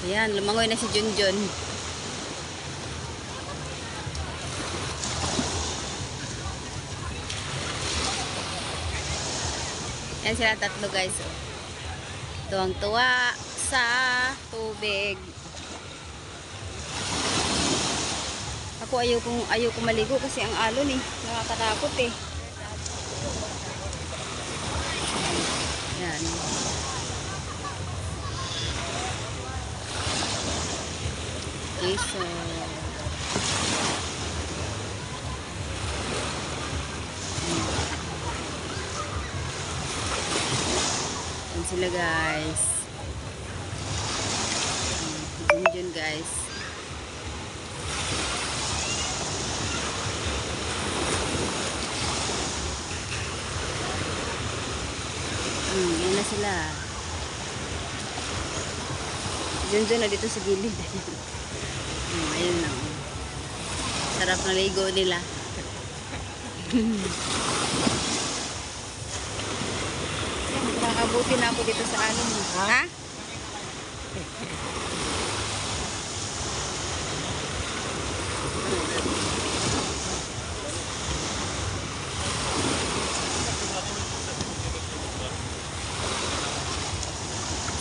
Ayan, lumangoy na si Junjun. Yan sila tatlo guys. Tuwang-tuwa sa tubig. Ako ayaw kong maligo kasi ang alon eh. Nakakatakot eh. Yan. Okay, so yan sila guys. Yun guys. Yan na sila. Dyan na dito sa gilid. Ayun na. Sarap na ligo nila. Makakabuti na ako dito sa alon. Ha?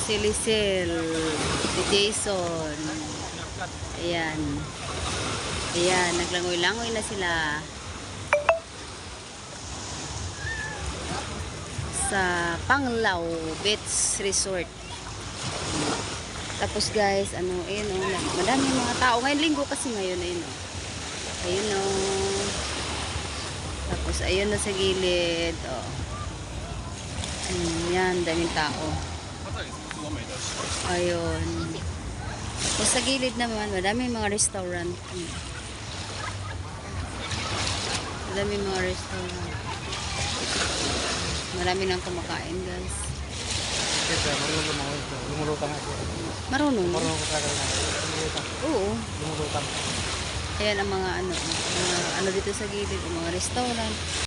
Si Lisel, si Jason. Ayan. Ayan, naglangoy-langoy na sila. Sa Panglao Beach Resort. Tapos guys, ayun madami mga tao. Ngayon linggo kasi ngayon, ayun Tapos ayun na sa gilid. Yan, daming tao. Ayun. Tapos sa gilid naman, madaming mga restaurant. Madaming mga restaurant. Marami nang kumakain, guys. Lumulutang ako. Marunong? Marunong ko talaga na. Lumulutang. Oo. Lumulutang. Ayan ang mga ano dito sa gilid, mga restaurant.